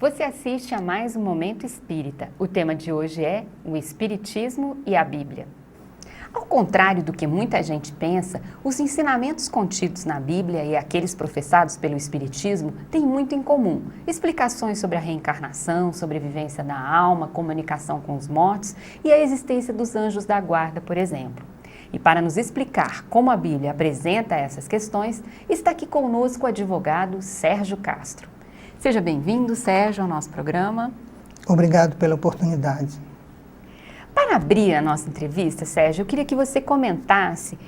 Você assiste a mais um Momento Espírita. O tema de hoje é o Espiritismo e a Bíblia. Ao contrário do que muita gente pensa, os ensinamentos contidos na Bíblia e aqueles professados pelo Espiritismo têm muito em comum. Explicações sobre a reencarnação, sobrevivência da alma, comunicação com os mortos e a existência dos anjos da guarda, por exemplo. E para nos explicar como a Bíblia apresenta essas questões, está aqui conosco o advogado Sérgio Castro. Seja bem-vindo, Sérgio, ao nosso programa. Obrigado pela oportunidade. Para abrir a nossa entrevista, Sérgio, eu queria que você comentasse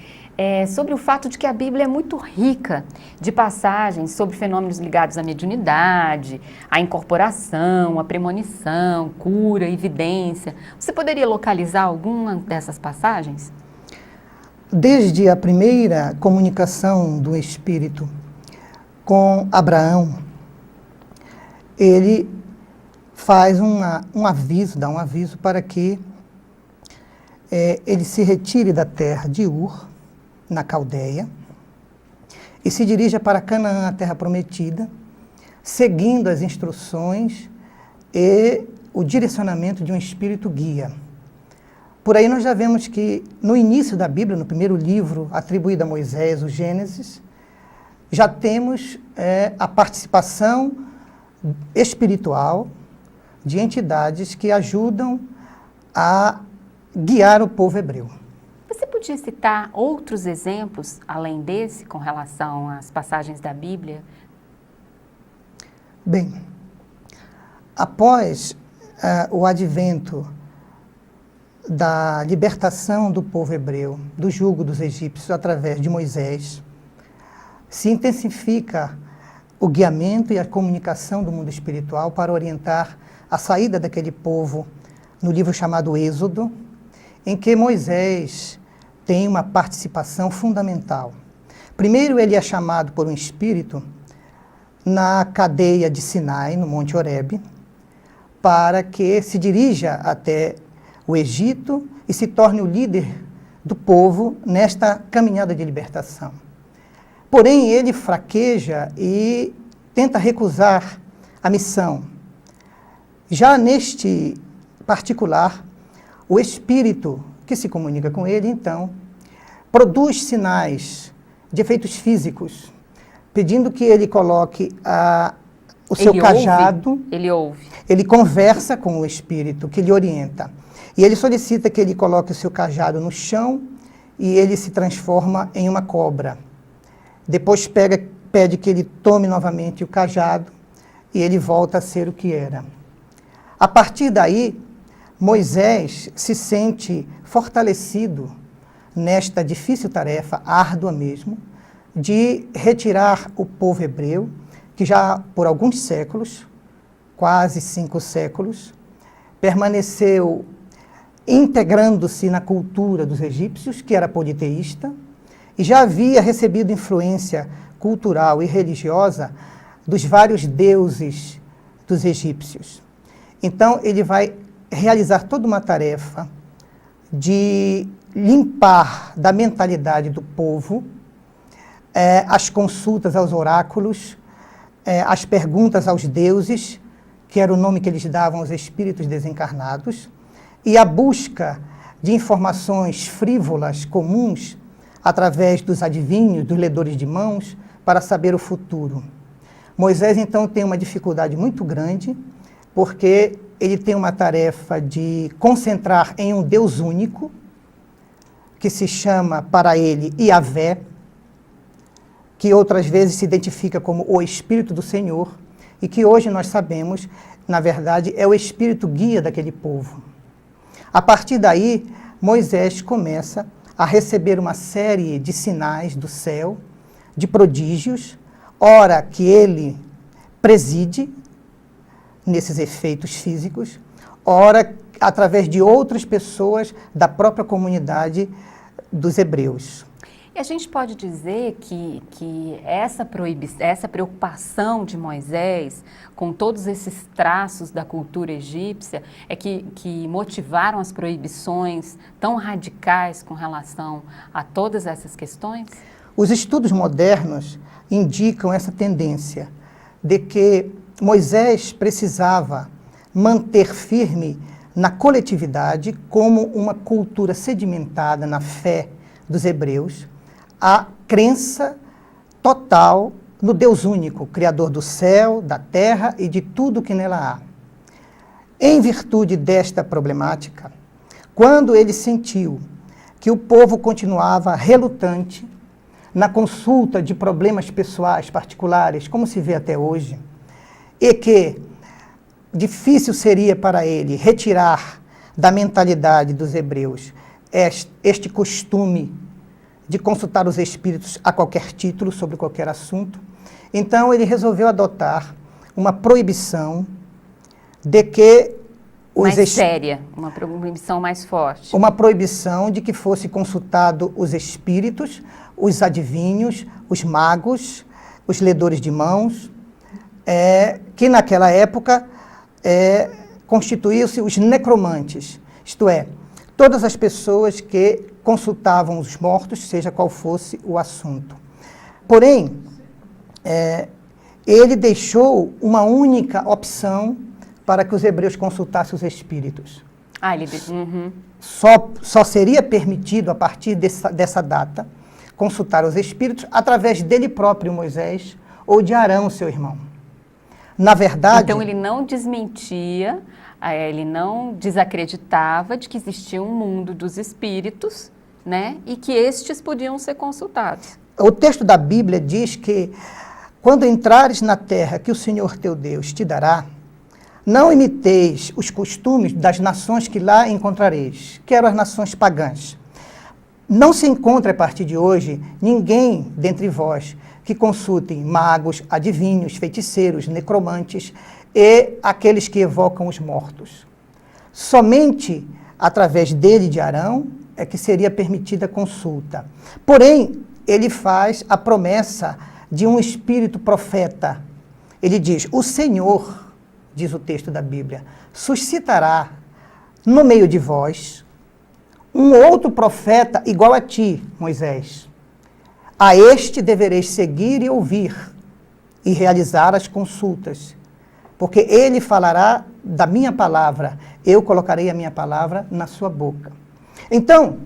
sobre o fato de que a Bíblia é muito rica de passagens sobre fenômenos ligados à mediunidade, à incorporação, à premonição, cura, evidência. Você poderia localizar alguma dessas passagens? Desde a primeira comunicação do Espírito com Abraão, ele faz dá um aviso para que ele se retire da terra de Ur, na Caldeia, e se dirija para Canaã, a terra prometida, seguindo as instruções e o direcionamento de um espírito guia. Por aí nós já vemos que, no início da Bíblia, no primeiro livro atribuído a Moisés, o Gênesis, já temos a participação espiritual de entidades que ajudam a guiar o povo hebreu. Você podia citar outros exemplos, além desse, com relação às passagens da Bíblia? Bem, após o advento da libertação do povo hebreu, do jugo dos egípcios através de Moisés, se intensifica o guiamento e a comunicação do mundo espiritual para orientar a saída daquele povo no livro chamado Êxodo, em que Moisés tem uma participação fundamental. Primeiro, ele é chamado por um espírito na cadeia de Sinai, no Monte Horebe, para que se dirija até o Egito e se torne o líder do povo nesta caminhada de libertação. Porém, ele fraqueja e tenta recusar a missão. Já neste particular, o espírito que se comunica com ele, então, produz sinais de efeitos físicos, pedindo que ele coloque o seu cajado. Ele ouve. Ele conversa com o espírito que lhe orienta. E ele solicita que ele coloque o seu cajado no chão e ele se transforma em uma cobra. Depois pede que ele tome novamente o cajado e ele volta a ser o que era. A partir daí, Moisés se sente fortalecido nesta difícil tarefa, árdua mesmo, de retirar o povo hebreu, que já por alguns séculos, quase 5 séculos, permaneceu integrando-se na cultura dos egípcios, que era politeísta, e já havia recebido influência cultural e religiosa dos vários deuses dos egípcios. Então, ele vai realizar toda uma tarefa de limpar da mentalidade do povo as consultas aos oráculos, as perguntas aos deuses, que era o nome que eles davam aos espíritos desencarnados, e a busca de informações frívolas, comuns, através dos adivinhos, dos ledores de mãos, para saber o futuro. Moisés, então, tem uma dificuldade muito grande, porque ele tem uma tarefa de concentrar em um Deus único, que se chama, para ele, Iavé, que outras vezes se identifica como o Espírito do Senhor, e que hoje nós sabemos, na verdade, é o Espírito guia daquele povo. A partir daí, Moisés começa a receber uma série de sinais do céu, de prodígios, ora que ele preside nesses efeitos físicos, ora através de outras pessoas da própria comunidade dos hebreus. E a gente pode dizer que essa preocupação de Moisés com todos esses traços da cultura egípcia é que motivaram as proibições tão radicais com relação a todas essas questões? Os estudos modernos indicam essa tendência de que Moisés precisava manter firme na coletividade, como uma cultura sedimentada na fé dos hebreus, a crença total no Deus único, Criador do céu, da terra e de tudo que nela há. Em virtude desta problemática, quando ele sentiu que o povo continuava relutante na consulta de problemas pessoais particulares, como se vê até hoje, e que difícil seria para ele retirar da mentalidade dos hebreus este costume de consultar os espíritos a qualquer título, sobre qualquer assunto. Então ele resolveu adotar uma proibição de que mais séria, uma proibição mais forte. Uma proibição de que fosse consultado os espíritos, os adivinhos, os magos, os ledores de mãos, que naquela época constituíam-se os necromantes, isto é, todas as pessoas que consultavam os mortos, seja qual fosse o assunto. Porém, ele deixou uma única opção para que os hebreus consultassem os espíritos. Só seria permitido, a partir dessa data, consultar os espíritos através dele próprio, Moisés, ou de Arão, seu irmão. Na verdade... Então ele não desmentia, ele não desacreditava de que existia um mundo dos espíritos, né, e que estes podiam ser consultados. O texto da Bíblia diz que quando entrares na terra que o Senhor teu Deus te dará, não imiteis os costumes das nações que lá encontrareis, que eram as nações pagãs. Não se encontra a partir de hoje ninguém dentre vós que consultem magos, adivinhos, feiticeiros, necromantes e aqueles que evocam os mortos. Somente através dele, de Arão, é que seria permitida a consulta. Porém, ele faz a promessa de um espírito profeta. Ele diz, o Senhor, diz o texto da Bíblia, suscitará no meio de vós um outro profeta igual a ti, Moisés. A este devereis seguir e ouvir e realizar as consultas, porque ele falará da minha palavra, eu colocarei a minha palavra na sua boca. Então,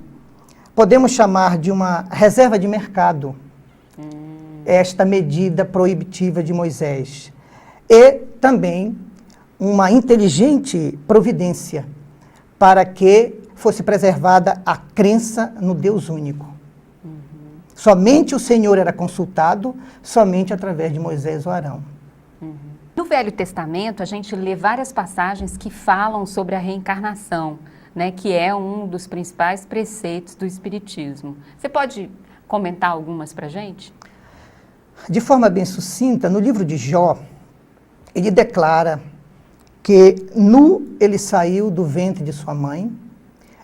podemos chamar de uma reserva de mercado esta medida proibitiva de Moisés. E também uma inteligente providência para que fosse preservada a crença no Deus único. Somente o Senhor era consultado, somente através de Moisés ou Arão. No Velho Testamento, a gente lê várias passagens que falam sobre a reencarnação, né, que é um dos principais preceitos do Espiritismo. Você pode comentar algumas para a gente? De forma bem sucinta, no livro de Jó, ele declara que nu ele saiu do ventre de sua mãe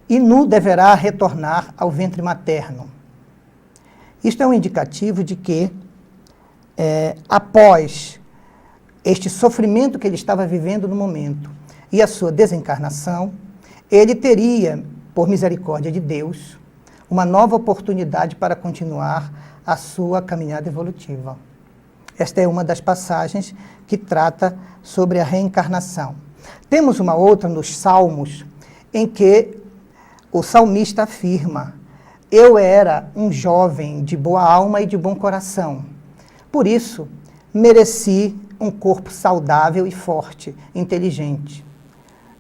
e nu deverá retornar ao ventre materno. Isto é um indicativo de que, após este sofrimento que ele estava vivendo no momento e a sua desencarnação, ele teria, por misericórdia de Deus, uma nova oportunidade para continuar a sua caminhada evolutiva. Esta é uma das passagens que trata sobre a reencarnação. Temos uma outra nos Salmos, em que o salmista afirma: eu era um jovem de boa alma e de bom coração. Por isso, mereci um corpo saudável e forte, inteligente.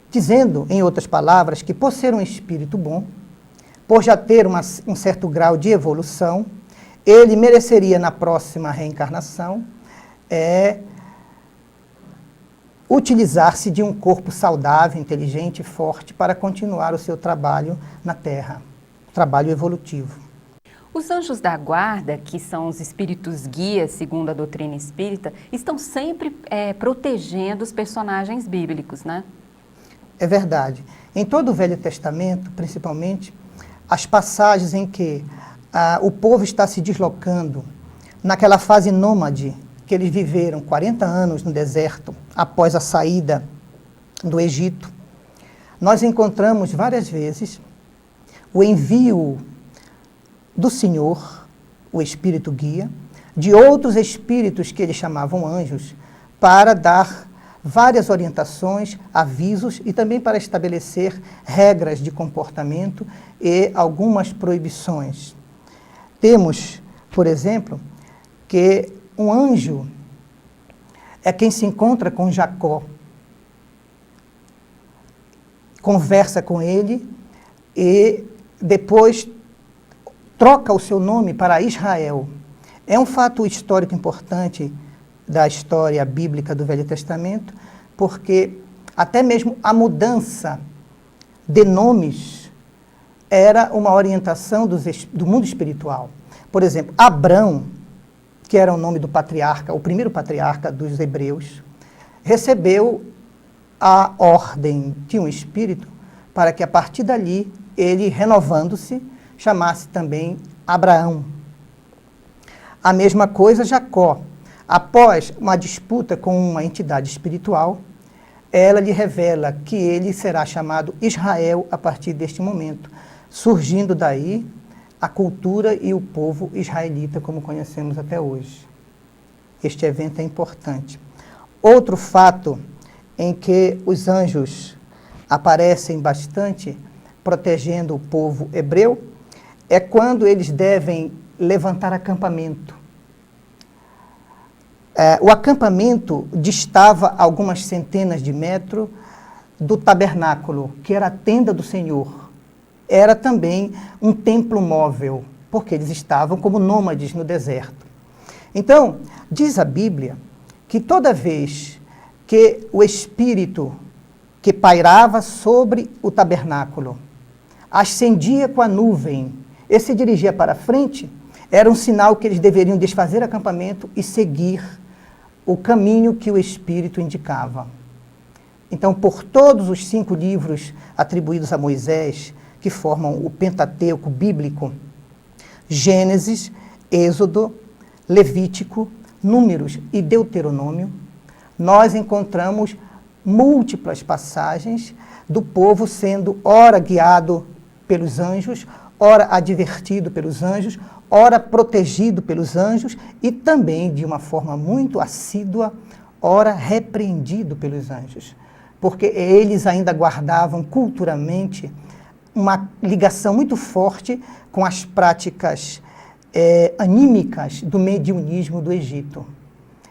Dizendo, em outras palavras, que por ser um espírito bom, por já ter um certo grau de evolução, ele mereceria na próxima reencarnação utilizar-se de um corpo saudável, inteligente e forte para continuar o seu trabalho na Terra, trabalho evolutivo. Os anjos da guarda, que são os espíritos guias, segundo a doutrina espírita, estão sempre protegendo os personagens bíblicos, né? É verdade. Em todo o Velho Testamento, principalmente, as passagens em que o povo está se deslocando, naquela fase nômade que eles viveram 40 anos no deserto, após a saída do Egito, nós encontramos várias vezes o envio do Senhor, o Espírito Guia, de outros espíritos que eles chamavam anjos, para dar várias orientações, avisos e também para estabelecer regras de comportamento e algumas proibições. Temos, por exemplo, que um anjo é quem se encontra com Jacó, conversa com ele e depois troca o seu nome para Israel. É um fato histórico importante da história bíblica do Velho Testamento, porque até mesmo a mudança de nomes era uma orientação do mundo espiritual. Por exemplo, Abrão, que era o nome do patriarca, o primeiro patriarca dos hebreus, recebeu a ordem de um espírito para que a partir dali ele, renovando-se, chamasse também Abraão. A mesma coisa Jacó. Após uma disputa com uma entidade espiritual, ela lhe revela que ele será chamado Israel a partir deste momento, surgindo daí a cultura e o povo israelita como conhecemos até hoje. Este evento é importante. Outro fato em que os anjos aparecem bastante protegendo o povo hebreu é quando eles devem levantar acampamento. O acampamento distava algumas centenas de metros do tabernáculo, que era a tenda do Senhor. Era também um templo móvel, porque eles estavam como nômades no deserto. Então, diz a Bíblia que toda vez que o Espírito que pairava sobre o tabernáculo ascendia com a nuvem e se dirigia para frente, era um sinal que eles deveriam desfazer acampamento e seguir o caminho que o Espírito indicava. Então, por todos os 5 livros atribuídos a Moisés, que formam o Pentateuco bíblico, Gênesis, Êxodo, Levítico, Números e Deuteronômio, nós encontramos múltiplas passagens do povo sendo ora guiado pelos anjos, ora advertido pelos anjos, ora protegido pelos anjos e também, de uma forma muito assídua, ora repreendido pelos anjos. Porque eles ainda guardavam culturalmente uma ligação muito forte com as práticas anímicas do mediunismo do Egito.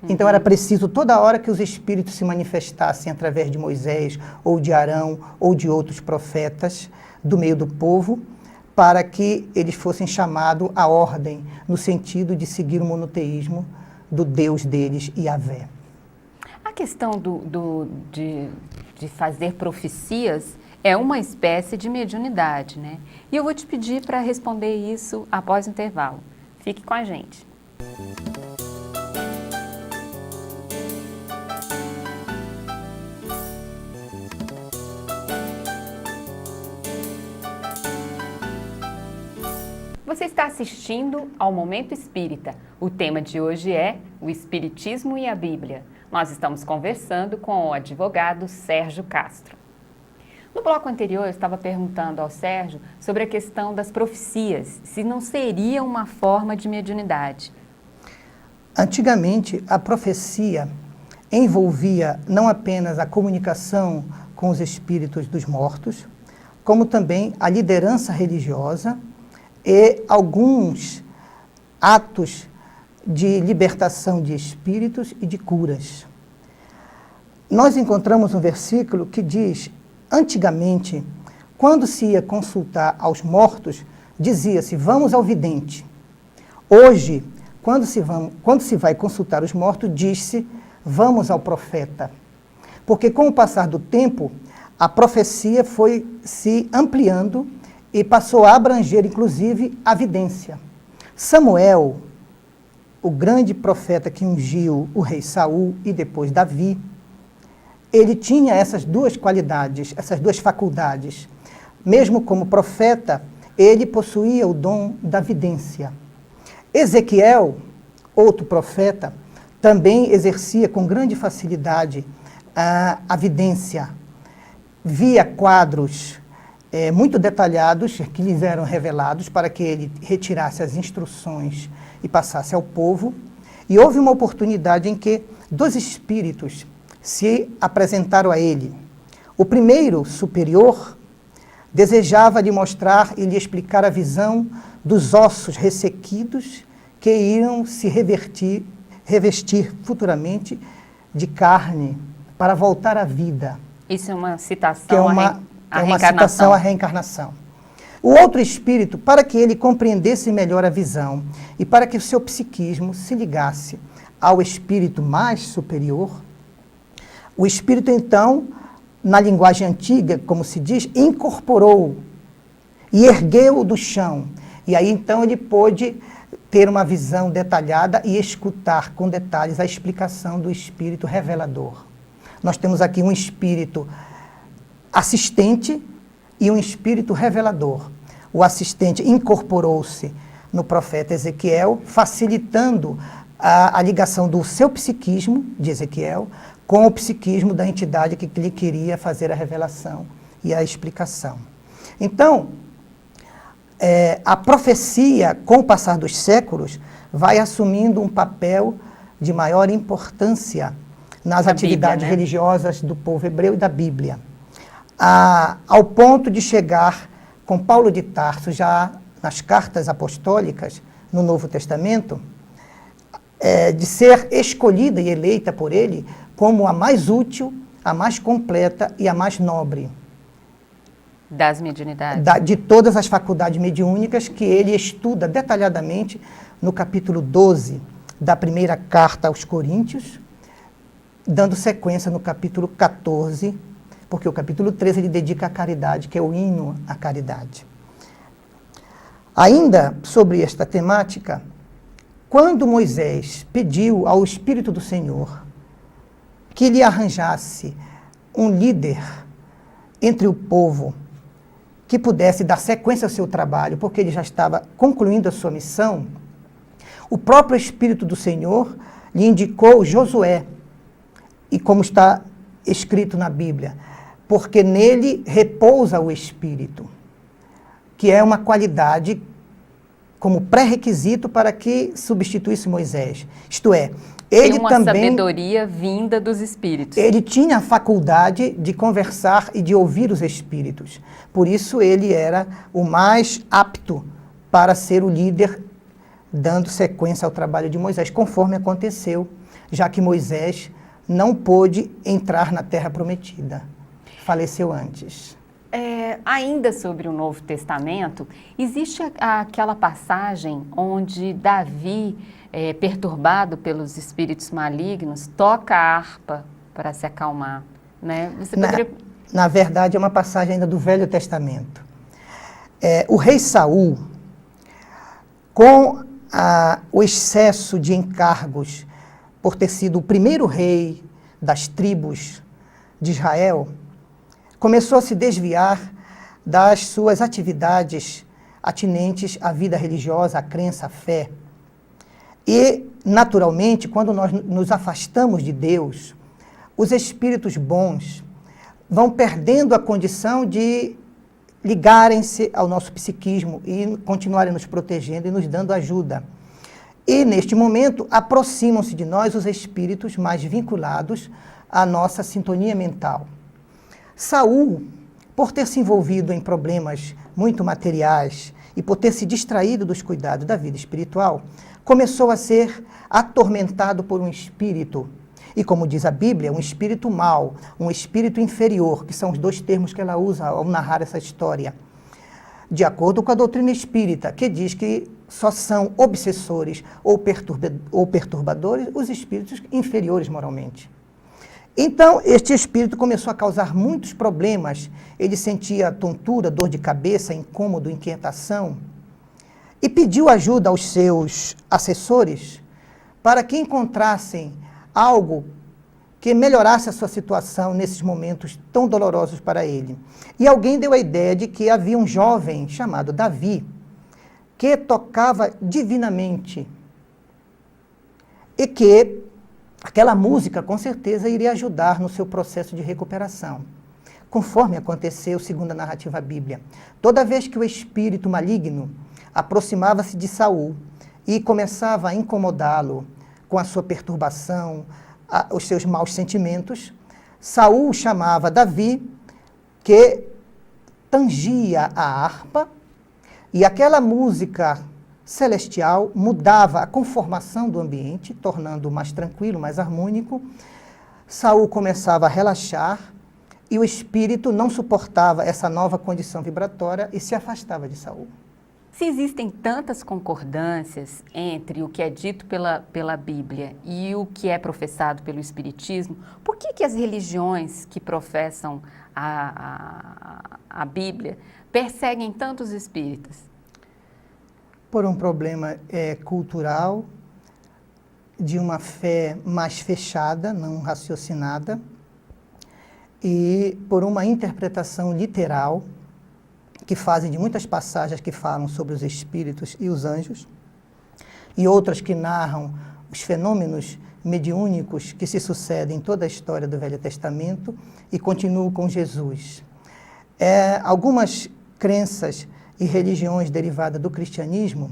Então era preciso toda hora que os espíritos se manifestassem através de Moisés, ou de Arão, ou de outros profetas do meio do povo, para que eles fossem chamados à ordem, no sentido de seguir o monoteísmo do Deus deles, Yahvé. A questão de fazer profecias é uma espécie de mediunidade, né? E eu vou te pedir para responder isso após o intervalo. Fique com a gente. Você está assistindo ao Momento Espírita. O tema de hoje é o Espiritismo e a Bíblia. Nós estamos conversando com o advogado Sérgio Castro. No bloco anterior, eu estava perguntando ao Sérgio sobre a questão das profecias, se não seria uma forma de mediunidade. Antigamente, a profecia envolvia não apenas a comunicação com os espíritos dos mortos, como também a liderança religiosa e alguns atos de libertação de espíritos e de curas. Nós encontramos um versículo que diz, antigamente, quando se ia consultar aos mortos, dizia-se, vamos ao vidente. Hoje, quando se vai consultar os mortos, diz-se, vamos ao profeta. Porque com o passar do tempo, a profecia foi se ampliando e passou a abranger, inclusive, a vidência. Samuel, o grande profeta que ungiu o rei Saul e depois Davi, ele tinha essas duas qualidades, essas duas faculdades. Mesmo como profeta, ele possuía o dom da vidência. Ezequiel, outro profeta, também exercia com grande facilidade a vidência. Via quadros muito detalhados que lhes eram revelados para que ele retirasse as instruções e passasse ao povo. E houve uma oportunidade em que dois espíritos se apresentaram a ele. O primeiro, superior, desejava lhe mostrar e lhe explicar a visão dos ossos ressequidos que iriam se revestir futuramente de carne para voltar à vida. Isso é uma citação Que é uma citação à reencarnação. O outro espírito, para que ele compreendesse melhor a visão e para que o seu psiquismo se ligasse ao espírito mais superior, o espírito, então, na linguagem antiga, como se diz, incorporou e ergueu-o do chão. E aí, então, ele pôde ter uma visão detalhada e escutar com detalhes a explicação do espírito revelador. Nós temos aqui um espírito assistente e um espírito revelador. O assistente incorporou-se no profeta Ezequiel, facilitando a ligação do seu psiquismo, de Ezequiel, com o psiquismo da entidade que lhe queria fazer a revelação e a explicação. Então, a profecia, com o passar dos séculos, vai assumindo um papel de maior importância nas atividades religiosas do povo hebreu e da Bíblia, ao ponto de chegar com Paulo de Tarso, já nas cartas apostólicas, no Novo Testamento, de ser escolhida e eleita por ele como a mais útil, a mais completa e a mais nobre. Das mediunidades. De todas as faculdades mediúnicas que ele estuda detalhadamente no capítulo 12 da primeira carta aos Coríntios, dando sequência no capítulo 14, porque o capítulo 13 ele dedica à caridade, que é o hino à caridade. Ainda sobre esta temática, quando Moisés pediu ao Espírito do Senhor que lhe arranjasse um líder entre o povo que pudesse dar sequência ao seu trabalho, porque ele já estava concluindo a sua missão, o próprio Espírito do Senhor lhe indicou Josué, e como está escrito na Bíblia, porque nele repousa o Espírito, que é uma qualidade como pré-requisito para que substituísse Moisés. Isto é, ele uma também... sabedoria vinda dos Espíritos. Ele tinha a faculdade de conversar e de ouvir os Espíritos. Por isso ele era o mais apto para ser o líder, dando sequência ao trabalho de Moisés, conforme aconteceu, já que Moisés não pôde entrar na Terra Prometida. Faleceu antes. Ainda sobre o Novo Testamento, existe aquela passagem onde Davi, perturbado pelos espíritos malignos, toca a harpa para se acalmar, né? Você poderia... Na verdade, é uma passagem ainda do Velho Testamento. O rei Saul, com o excesso de encargos por ter sido o primeiro rei das tribos de Israel, começou a se desviar das suas atividades atinentes à vida religiosa, à crença, à fé. E, naturalmente, quando nós nos afastamos de Deus, os espíritos bons vão perdendo a condição de ligarem-se ao nosso psiquismo e continuarem nos protegendo e nos dando ajuda. E, neste momento, aproximam-se de nós os espíritos mais vinculados à nossa sintonia mental. Saul, por ter se envolvido em problemas muito materiais e por ter se distraído dos cuidados da vida espiritual, começou a ser atormentado por um espírito. E como diz a Bíblia, um espírito mau, um espírito inferior, que são os dois termos que ela usa ao narrar essa história. De acordo com a doutrina espírita, que diz que só são obsessores ou perturbadores os espíritos inferiores moralmente. Então, este espírito começou a causar muitos problemas. Ele sentia tontura, dor de cabeça, incômodo, inquietação. E pediu ajuda aos seus assessores para que encontrassem algo que melhorasse a sua situação nesses momentos tão dolorosos para ele. E alguém deu a ideia de que havia um jovem chamado Davi, que tocava divinamente e que aquela música, com certeza, iria ajudar no seu processo de recuperação. Conforme aconteceu, segundo a narrativa bíblica, toda vez que o espírito maligno aproximava-se de Saul e começava a incomodá-lo com a sua perturbação, os seus maus sentimentos. Saul chamava Davi, que tangia a harpa, e aquela música celestial mudava a conformação do ambiente, tornando-o mais tranquilo, mais harmônico. Saul começava a relaxar, e o espírito não suportava essa nova condição vibratória e se afastava de Saul. Se existem tantas concordâncias entre o que é dito pela Bíblia e o que é professado pelo Espiritismo, por que as religiões que professam a Bíblia perseguem tantos espíritas? Por um problema cultural, de uma fé mais fechada, não raciocinada, e por uma interpretação literal que fazem de muitas passagens que falam sobre os espíritos e os anjos, e outras que narram os fenômenos mediúnicos que se sucedem em toda a história do Velho Testamento e continuam com Jesus. Algumas crenças e religiões derivadas do cristianismo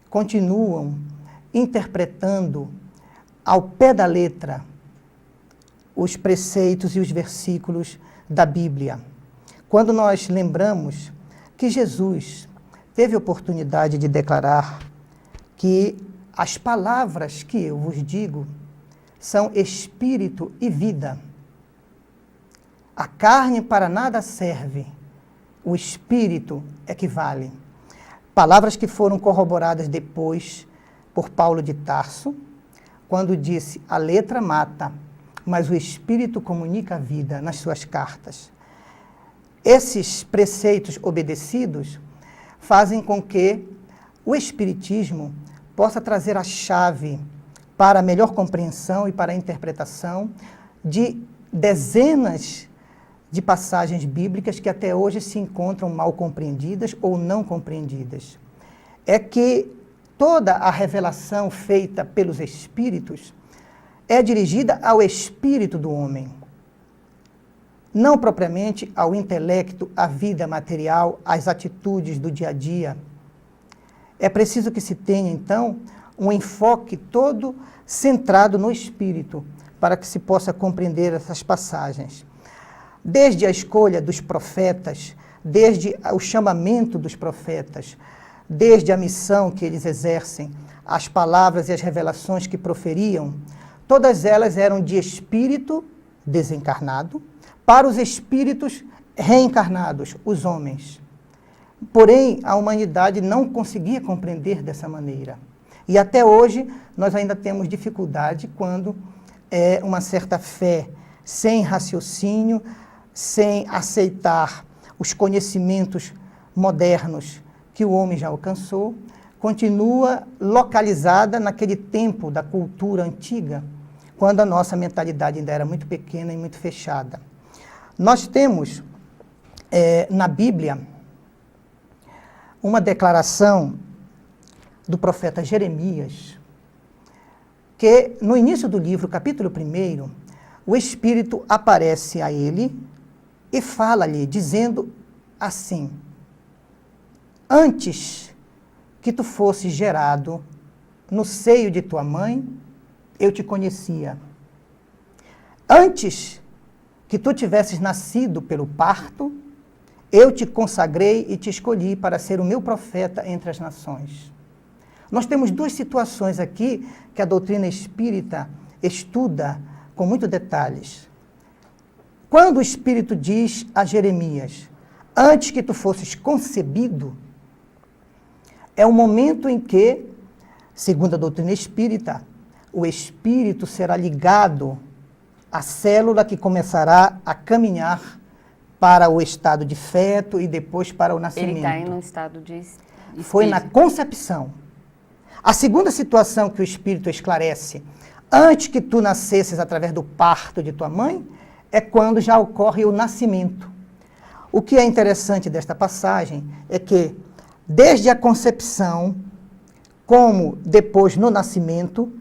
continuam interpretando ao pé da letra os preceitos e os versículos da Bíblia. Quando nós lembramos que Jesus teve a oportunidade de declarar que as palavras que eu vos digo são espírito e vida. A carne para nada serve, o espírito é que vale. Palavras que foram corroboradas depois por Paulo de Tarso, quando disse: a letra mata, mas o espírito comunica a vida, nas suas cartas. Esses preceitos obedecidos fazem com que o Espiritismo possa trazer a chave para a melhor compreensão e para a interpretação de dezenas de passagens bíblicas que até hoje se encontram mal compreendidas ou não compreendidas. É que toda a revelação feita pelos Espíritos é dirigida ao espírito do homem, não propriamente ao intelecto, à vida material, às atitudes do dia a dia. É preciso que se tenha, então, um enfoque todo centrado no espírito, para que se possa compreender essas passagens. Desde a escolha dos profetas, desde o chamamento dos profetas, desde a missão que eles exercem, as palavras e as revelações que proferiam, todas elas eram de espírito desencarnado para os espíritos reencarnados, os homens. Porém, a humanidade não conseguia compreender dessa maneira. E até hoje, nós ainda temos dificuldade quando uma certa fé sem raciocínio, sem aceitar os conhecimentos modernos que o homem já alcançou, continua localizada naquele tempo da cultura antiga, quando a nossa mentalidade ainda era muito pequena e muito fechada. Nós temos na Bíblia uma declaração do profeta Jeremias, que no início do livro, capítulo 1, o Espírito aparece a ele e fala-lhe, dizendo assim: antes que tu fosses gerado no seio de tua mãe, eu te conhecia. Antes que tu tivesses nascido pelo parto, eu te consagrei e te escolhi para ser o meu profeta entre as nações. Nós temos duas situações aqui que a doutrina espírita estuda com muitos detalhes. Quando o Espírito diz a Jeremias: antes que tu fosses concebido, é o momento em que, segundo a doutrina espírita, o espírito será ligado à célula que começará a caminhar para o estado de feto e depois para o nascimento. Ele está em um estado de espírito. Foi na concepção. A segunda situação que o Espírito esclarece, antes que tu nascesses através do parto de tua mãe, é quando já ocorre o nascimento. O que é interessante desta passagem é que, desde a concepção, como depois no nascimento,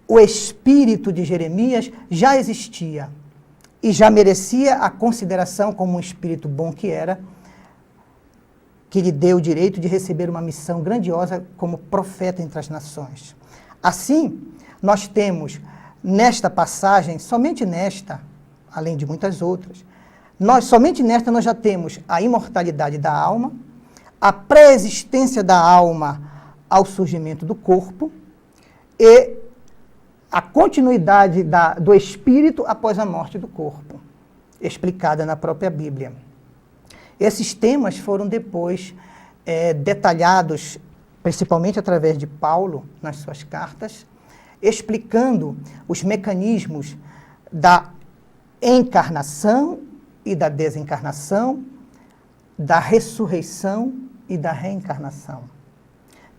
o espírito de Jeremias já existia e já merecia a consideração como um espírito bom que era, que lhe deu o direito de receber uma missão grandiosa como profeta entre as nações. Assim, nós temos nesta passagem, somente nesta, além de muitas outras, somente nesta nós já temos a imortalidade da alma, a pré-existência da alma ao surgimento do corpo e a continuidade do espírito após a morte do corpo, explicada na própria Bíblia. Esses temas foram depois detalhados, principalmente através de Paulo, nas suas cartas, explicando os mecanismos da encarnação e da desencarnação, da ressurreição e da reencarnação,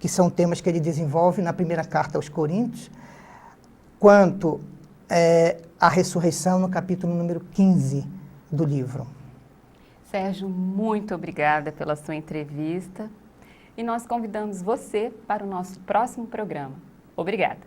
que são temas que ele desenvolve na primeira carta aos Coríntios, quanto à ressurreição no capítulo número 15 do livro. Sérgio, muito obrigada pela sua entrevista e nós convidamos você para o nosso próximo programa. Obrigada.